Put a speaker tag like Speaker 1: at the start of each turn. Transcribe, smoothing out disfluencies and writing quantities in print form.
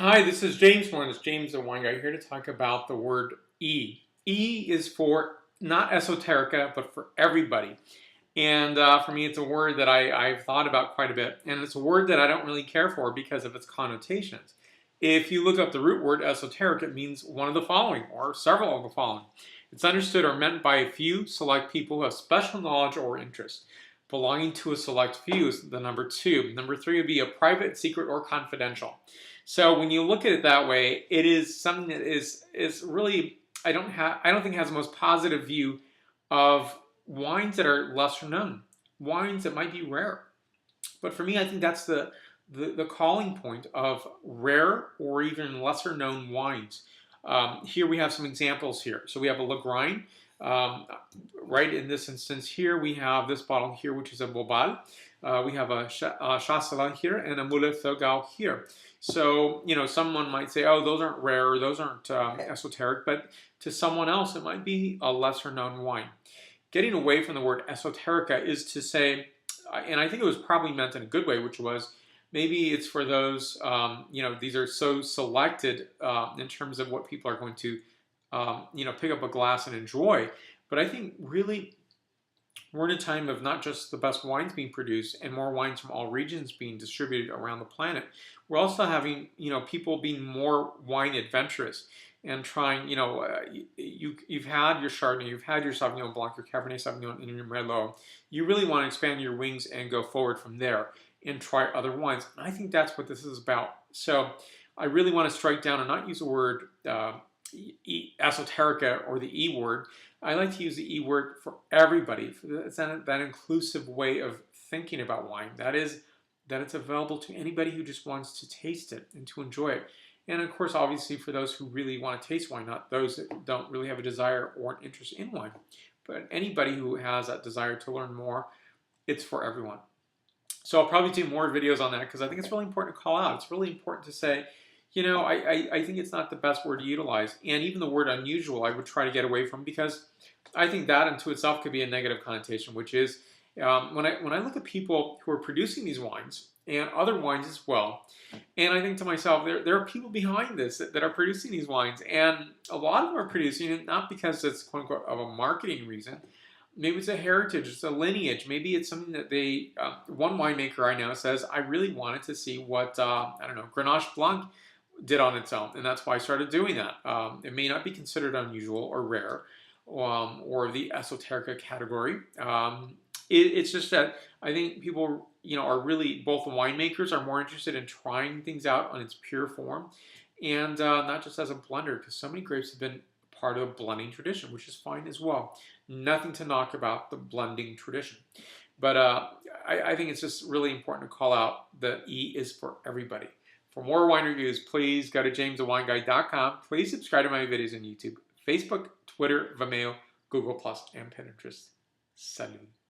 Speaker 1: Hi, this is James Melendez, James the Wine Guy, here to talk about the word E. E is for not esoterica, but for everybody. And for me, it's a word that I've thought about quite a bit. And it's a word that I don't really care for because of its connotations. If you look up the root word esoteric, it means one of the following or several of the following. It's understood or meant by a few select people who have special knowledge or interest. Belonging to a select few is the number two. Number three would be a private, secret, or confidential. So when you look at it that way, it is something that is really I don't think has the most positive view of wines that are lesser known, wines that might be rare. But for me, I think that's the calling point of rare or even lesser known wines. Here we have some examples here. So we have a Lagrein. Right in this instance here, we have this bottle here, which is a Bobal. We have a Chasselas here and a Moulin Thurgau here. So, someone might say, oh, those aren't rare, or those aren't esoteric, but to someone else, it might be a lesser known wine. Getting away from the word esoterica is to say, and I think it was probably meant in a good way, which was maybe it's for those, these are so selected in terms of what people are going to, pick up a glass and enjoy. But I think really we're in a time of not just the best wines being produced and more wines from all regions being distributed around the planet. We're also having, people being more wine adventurous and trying, you've had your Chardonnay, you've had your Sauvignon Blanc, your Cabernet Sauvignon, and your Merlot. You really want to expand your wings and go forward from there and try other wines. And I think that's what this is about. So I really want to strike down and not use the word esoterica or the E word. I like to use the E word for everybody. It's that inclusive way of thinking about wine. That is, that it's available to anybody who just wants to taste it and to enjoy it. And of course, obviously, for those who really want to taste wine, not those that don't really have a desire or an interest in wine. But anybody who has that desire to learn more, it's for everyone. So I'll probably do more videos on that because I think it's really important to call out. It's really important to say, I think it's not the best word to utilize. And even the word unusual, I would try to get away from because I think that into itself could be a negative connotation, which is when I look at people who are producing these wines and other wines as well, and I think to myself, there are people behind this that are producing these wines, and a lot of them are producing it not because it's quote unquote of a marketing reason. Maybe it's a heritage, it's a lineage. Maybe it's something that they, one winemaker I know says, I really wanted to see what, Grenache Blanc did on its own, and that's why I started doing that. It may not be considered unusual or rare, or the esoterica category. It's just that I think people, are really, both the winemakers are more interested in trying things out on its pure form, and not just as a blender, because so many grapes have been part of a blending tradition, which is fine as well. Nothing to knock about the blending tradition. But I think it's just really important to call out that E is for everybody. For more wine reviews, please go to jamesthewineguy.com. Please subscribe to my videos on YouTube, Facebook, Twitter, Vimeo, Google+, and Pinterest. Salut.